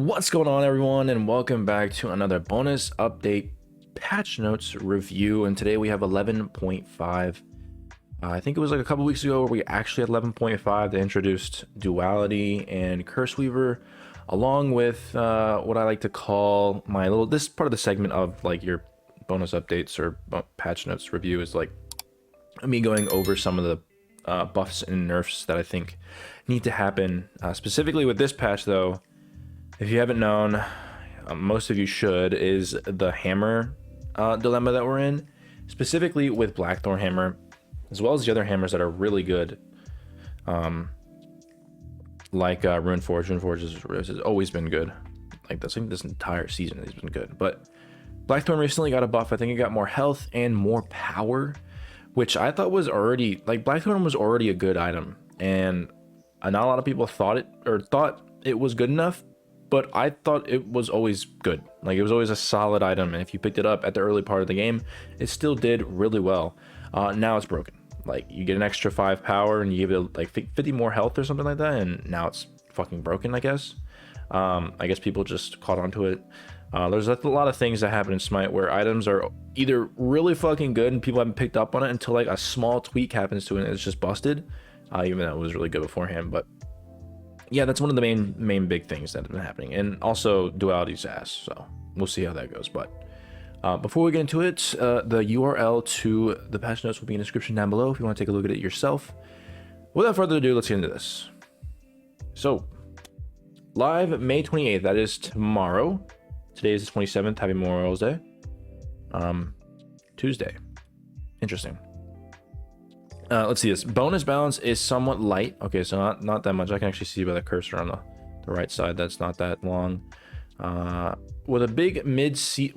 What's going on, everyone, and welcome back to another bonus update patch notes review. And today we have 11.5. I think it was like a couple weeks ago where we actually had 11.5. They introduced Duality and Curse Weaver, along with what I like to call my little, this part of the segment of like your bonus updates or patch notes review is like me going over some of the buffs and nerfs that I think need to happen. Specifically with this patch though, if you haven't known, most of you should, is the hammer dilemma that we're in, specifically with Blackthorn hammer, as well as the other hammers that are really good, like Runeforge. Runeforge has always been good. Like that's like this entire season has been good. But Blackthorn recently got a buff. I think it got more health and more power, which I thought was already, like, Blackthorn was already a good item, and not a lot of people thought it was good enough. But I thought it was always good. Like, it was always a solid item, and if you picked it up at the early part of the game, it still did really well. Now it's broken. Like, you get an extra 5 power and you give it like 50 more health or something like that, and now it's fucking broken, I guess. I guess people just caught onto it. There's a lot of things that happen in Smite where items are either really fucking good and people haven't picked up on it until like a small tweak happens to it and it's just busted, even though it was really good beforehand. But yeah, that's one of the main big things that have been happening. And also Duality's ass, so we'll see how that goes. But before we get into it, the URL to the patch notes will be in the description down below if you want to take a look at it yourself. Without further ado, let's get into this. So, live May 28th, that is tomorrow. Today is the 27th, happy Memorial Day. Tuesday. Interesting. Let's see this. Bonus balance is somewhat light. Okay, so not that much. I can actually see by the cursor on the right side. That's not that long. With a big mid-season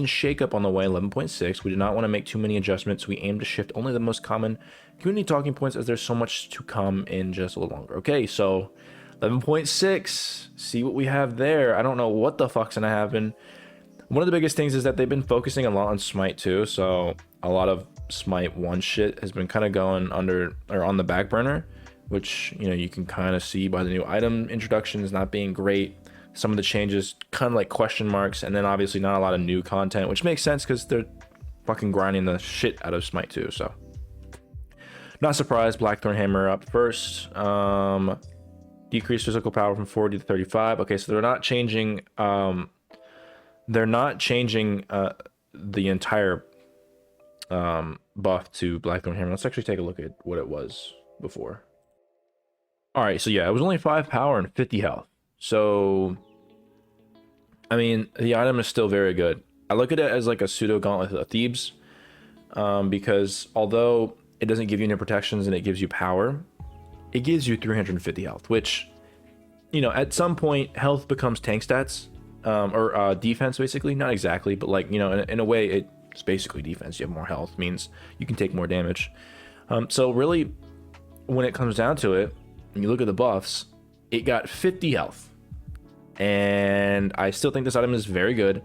shakeup on the way, 11.6. We did not want to make too many adjustments. We aim to shift only the most common community talking points, as there's so much to come in just a little longer. Okay, so 11.6. See what we have there. I don't know what the fuck's gonna happen. One of the biggest things is that they've been focusing a lot on Smite too, so a lot of Smite 1 shit has been kind of going under or on the back burner, which, you know, you can kind of see by the new item introductions not being great, some of the changes kind of like question marks, and then obviously not a lot of new content, which makes sense because they're fucking grinding the shit out of Smite 2. So not surprised. Blackthorn hammer up first. Decreased physical power from 40 to 35. Okay, so they're not changing the entire buff to Blackthorn hammer. Let's actually take a look at what it was before. All right, so yeah, it was only 5 power and 50 health. So I mean, the item is still very good. I look at it as like a pseudo gauntlet of Thebes, because although it doesn't give you any protections and it gives you power, it gives you 350 health, which, you know, at some point health becomes tank stats, or defense basically. Not exactly, but like, you know, in a way it's basically defense. You have more health, means you can take more damage. So really, when it comes down to it, when you look at the buffs, it got 50 health, and I still think this item is very good.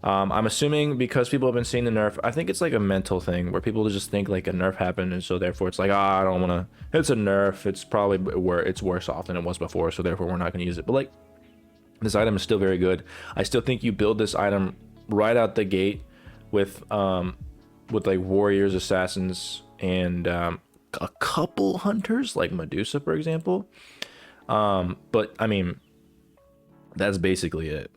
I'm assuming because people have been seeing the nerf, I think it's like a mental thing where people just think like a nerf happened, and so therefore it's like, I don't want to, it's a nerf, it's probably where it's worse off than it was before, so therefore we're not going to use it. But like, this item is still very good. I still think you build this item right out the gate with like warriors, assassins, and a couple hunters like Medusa, for example. But I mean, that's basically it.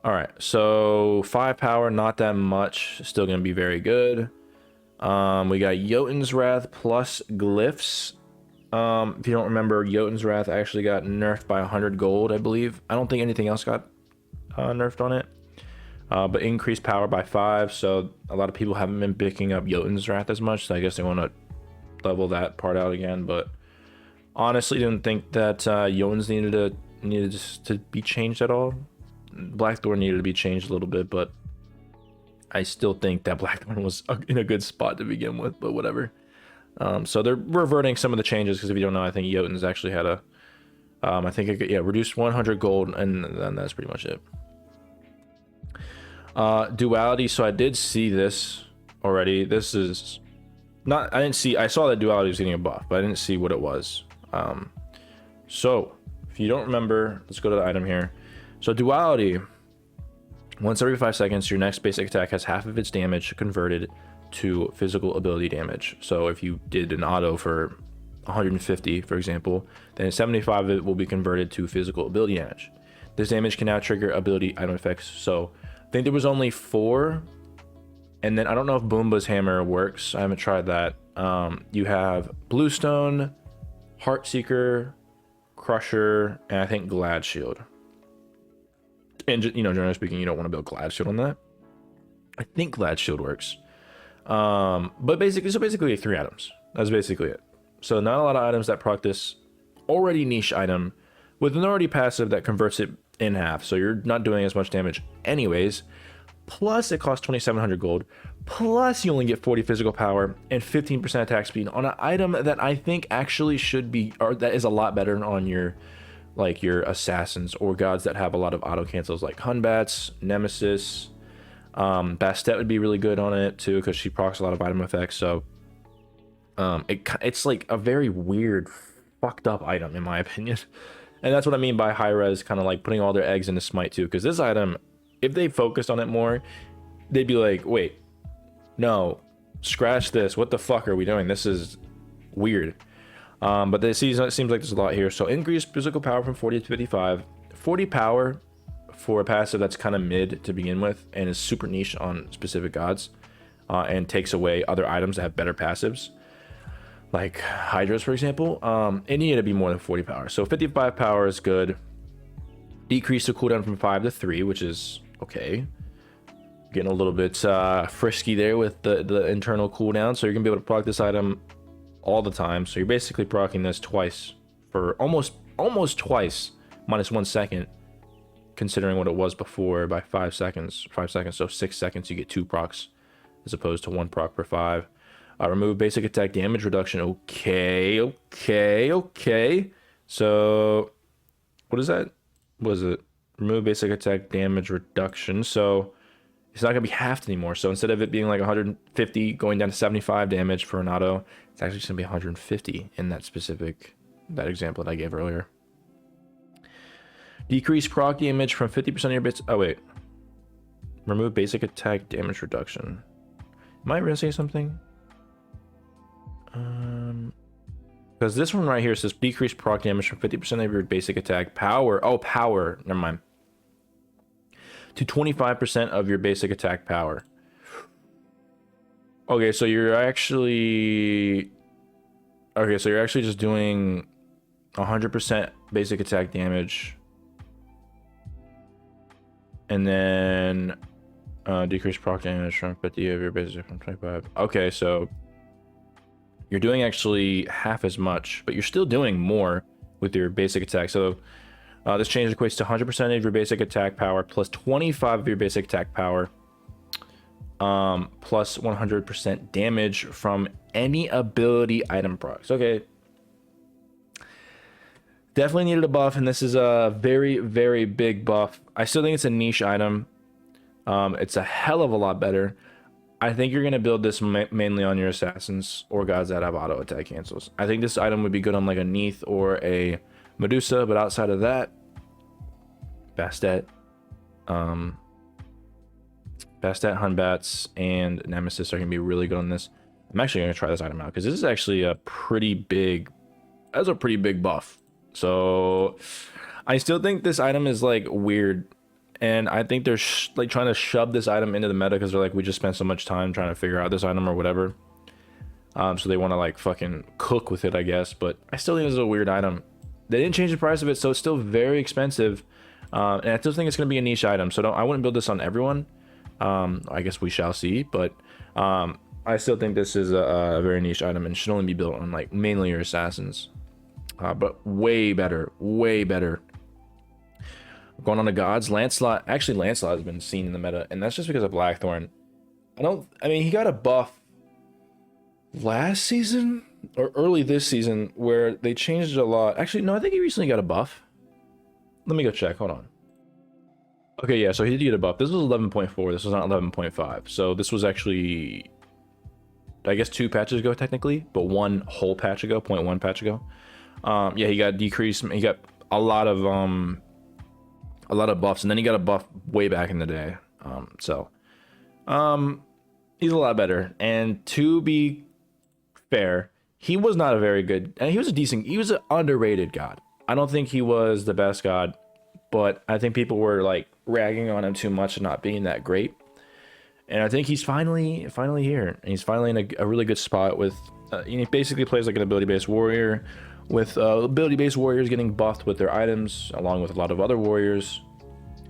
All right, so 5 power, not that much, still gonna be very good. We got Jotun's Wrath plus glyphs. If you don't remember, Jotun's Wrath actually got nerfed by 100 gold, I believe. I don't think anything else got nerfed on it, but increased power by 5. So a lot of people haven't been picking up Jotun's Wrath as much, so I guess they want to level that part out again. But honestly, didn't think that Jotun's needed to be changed at all. Blackthorn needed to be changed a little bit, but I still think that Blackthorn was in a good spot to begin with, but whatever. So they're reverting some of the changes, because if you don't know, I think Jotun's actually had a I think it, yeah, reduced 100 gold, and then that's pretty much it. Duality, so I did see this already. This is not, I saw that Duality was getting a buff, but I didn't see what it was. So If you don't remember, let's go to the item here. So Duality, once every 5 seconds, your next basic attack has half of its damage converted to physical ability damage. So if you did an auto for 150, for example, then 75 of it will be converted to physical ability damage. This damage can now trigger ability item effects. So I think there was only 4. And then I don't know if Boomba's hammer works. I haven't tried that. You have Bluestone, Heartseeker, Crusher, and I think Glad Shield. And generally speaking, you don't want to build Glad Shield on that. I think Glad Shield works. But basically 3 items. That's basically it. So not a lot of items that proc this already niche item with an already passive that converts it in half. So you're not doing as much damage anyways. Plus it costs 2,700 gold. Plus you only get 40 physical power and 15% attack speed on an item that I think actually should be, or that is a lot better on your assassins or gods that have a lot of auto cancels like Hunbats, Nemesis. Bastet would be really good on it too because she procs a lot of item effects. So it's like a very weird, fucked up item in my opinion. And that's what I mean by high res, kind of like putting all their eggs into Smite too. Because this item, if they focused on it more, they'd be like, wait, no, scratch this. What the fuck are we doing? This is weird. But it seems like there's a lot here. So increase physical power from 40 to 55. 40 power for a passive that's kind of mid to begin with and is super niche on specific gods, and takes away other items that have better passives. Like Hydras, for example, it needed to be more than 40 power. So 55 power is good. Decrease the cooldown from 5 to 3, which is okay. Getting a little bit frisky there with the internal cooldown. So you're gonna be able to proc this item all the time. So you're basically procking this twice for almost twice, minus 1 second, considering what it was before by 5 seconds. 5 seconds, so 6 seconds you get 2 procs as opposed to 1 proc per 5. Remove basic attack damage reduction. Okay. So what is that? What is it? Remove basic attack damage reduction. So it's not gonna be halved anymore. So instead of it being like 150 going down to 75 damage for an auto, it's actually just gonna be 150 in that example that I gave earlier. Decrease proc damage from 50% of your bits. Oh wait. Remove basic attack damage reduction. Am I gonna say something? Because this one right here says decrease proc damage from 50% of your basic attack power. Oh, power. Never mind. To 25% of your basic attack power. Okay, so you're actually just doing 100% basic attack damage, and then decrease proc damage from 50 of your basic from 25. Okay, so you're doing actually half as much, but you're still doing more with your basic attack. So this change equates to 100% of your basic attack power plus 25 of your basic attack power, plus 100% damage from any ability item procs. Okay. Definitely needed a buff, and this is a very, very big buff. I still think it's a niche item. It's a hell of a lot better. I think you're going to build this mainly on your assassins or gods that have auto attack cancels. I think this item would be good on like a Neath or a Medusa, but outside of that, Bastet, Hunbats, and Nemesis are going to be really good on this. I'm actually going to try this item out because this is actually a pretty big buff. So I still think this item is like weird. And I think they're like trying to shove this item into the meta because they're like, we just spent so much time trying to figure out this item or whatever. So they want to like fucking cook with it, I guess. But I still think this is a weird item. They didn't change the price of it, so it's still very expensive. And I still think it's going to be a niche item. So I wouldn't build this on everyone. I guess we shall see. But I still think this is a very niche item and should only be built on like mainly your assassins. But way better. Going on to gods, Lancelot has been seen in the meta, and that's just because of Blackthorn. I mean, he got a buff last season or early this season where they changed it a lot. Actually, no, I think he recently got a buff. Let me go check. Hold on. Okay, yeah, so he did get a buff. This was 11.4. This was not 11.5. So this was actually, I guess, 2 patches ago technically, but 1 whole patch ago, 0.1 patch ago. Yeah, he got decreased. He got a lot of buffs, and then he got a buff way back in the day. He's a lot better. And to be fair, he was not a very good, and he was an underrated god. I don't think he was the best god, but I think people were like ragging on him too much and not being that great. And I think he's finally here, and he's finally in a really good spot with. He basically plays like an ability-based warrior, with ability-based warriors getting buffed with their items, along with a lot of other warriors,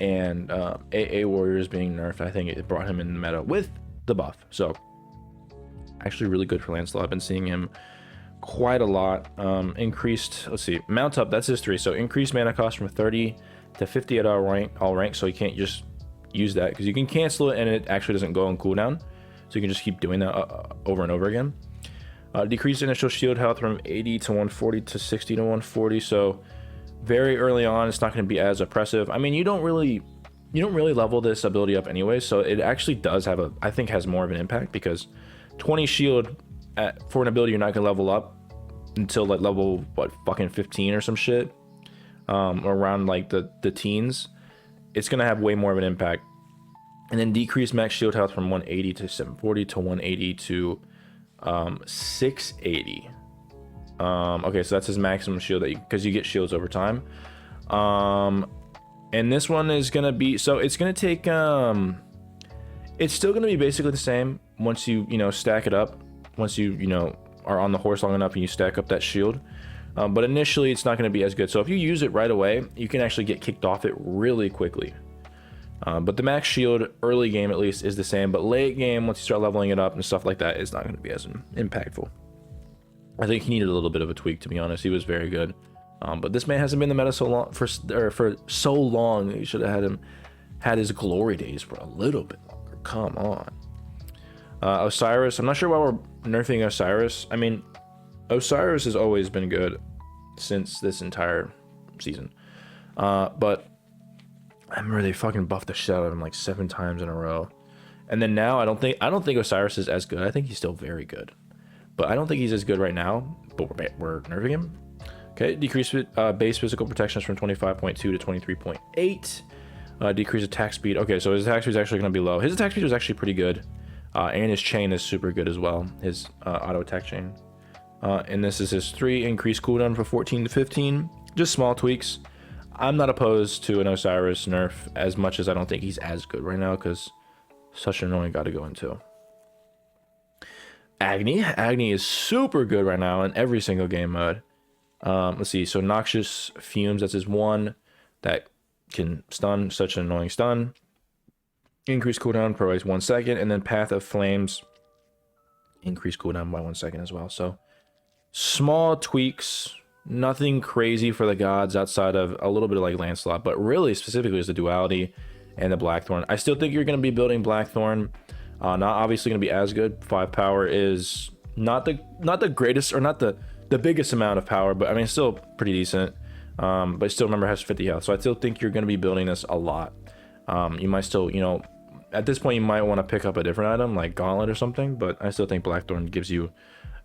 and AA warriors being nerfed. I think it brought him in the meta with the buff. So actually really good for Lancelot. I've been seeing him quite a lot. Increased, let's see, mount up, that's his 3. So increased mana cost from 30 to 50 at all rank. So you can't just use that, because you can cancel it and it actually doesn't go on cooldown. So you can just keep doing that over and over again. Decreased initial shield health from 80 to 140 to 60 to 140. So very early on, it's not going to be as oppressive. I mean, you don't really level this ability up anyway, so it actually does have I think has more of an impact, because 20 shield for an ability you're not going to level up until like level fucking 15 or some shit, around like the teens. It's going to have way more of an impact. And then decrease max shield health from 180 to 740 to 180 to 680. Okay, so that's his maximum shield, because you get shields over time. And this one is gonna be, so it's gonna take it's still gonna be basically the same once you stack it up, once you are on the horse long enough and you stack up that shield. But initially it's not gonna be as good. So if you use it right away, you can actually get kicked off it really quickly. But the max shield early game at least is the same, but late game, once you start leveling it up and stuff like that, it's not going to be as impactful. I think he needed a little bit of a tweak, to be honest. He was very good, but this man hasn't been in the meta for so long. You should have had his glory days for a little bit longer. Come on. Osiris, I'm not sure why we're nerfing Osiris. I mean, Osiris has always been good since this entire season, but I remember they fucking buffed the shit out of him like 7 times in a row. And then now I don't think Osiris is as good. I think he's still very good, but I don't think he's as good right now. But we're nerfing him. Okay, decrease base physical protections from 25.2 to 23.8. Decrease attack speed. Okay, so his attack speed is actually going to be low. His attack speed was actually pretty good, and his chain is super good as well. His auto attack chain. And this is his 3. Increase cooldown from 14 to 15. Just small tweaks. I'm not opposed to an Osiris nerf as much as I don't think he's as good right now, because such an annoying guy to go into. Agni is super good right now in every single game mode. Let's see. So Noxious Fumes, that's his 1 that can stun, such an annoying stun. Increase cooldown per 1 second, and then Path of Flames, increase cooldown by 1 second as well. So small tweaks. Nothing crazy for the gods outside of a little bit of like Lancelot, but really specifically is the Duality and the Blackthorn. I still think you're going to be building Blackthorn. Not obviously going to be as good. 5 power is not the greatest, or not the biggest amount of power, but I mean still pretty decent. But still remember has 50 health, so I still think you're going to be building this a lot. You might still, at this point you might want to pick up a different item like Gauntlet or something, but I still think Blackthorn gives you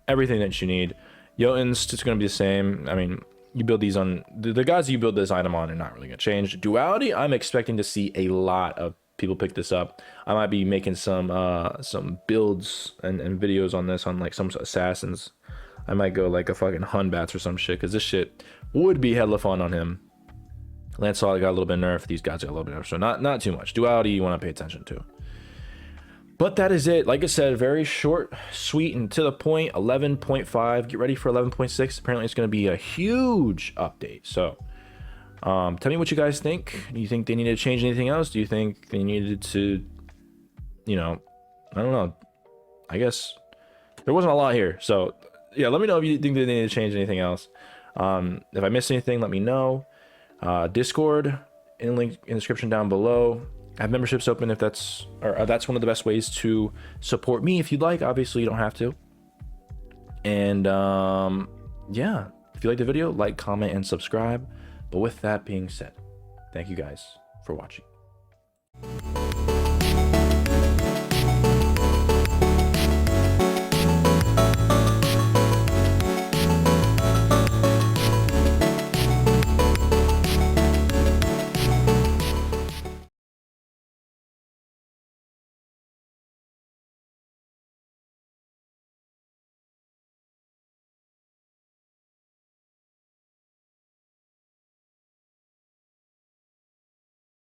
everything that you need. Jotun's just going to be the same. I mean, you build these on the gods you build this item on are not really going to change. Duality, I'm expecting to see a lot of people pick this up. I might be making some builds and videos on this on like some assassins. I might go like a fucking Hunbats or some shit, because this shit would be hella fun on him. Lancelot got a little bit nerfed. These guys got a little bit nerfed, so not too much. Duality you want to pay attention to. But that is it. Like I said, very short, sweet, and to the point. 11.5. Get ready for 11.6. Apparently, it's going to be a huge update. So, tell me what you guys think. Do you think they needed to change anything else? Do you think they needed to, I don't know. I guess there wasn't a lot here. So, yeah, let me know if you think they needed to change anything else. If I missed anything, let me know. Discord, link in the description down below. I have memberships open if that's one of the best ways to support me if you'd like. Obviously, you don't have to. And yeah, if you like the video, like, comment, and subscribe. But with that being said, thank you guys for watching.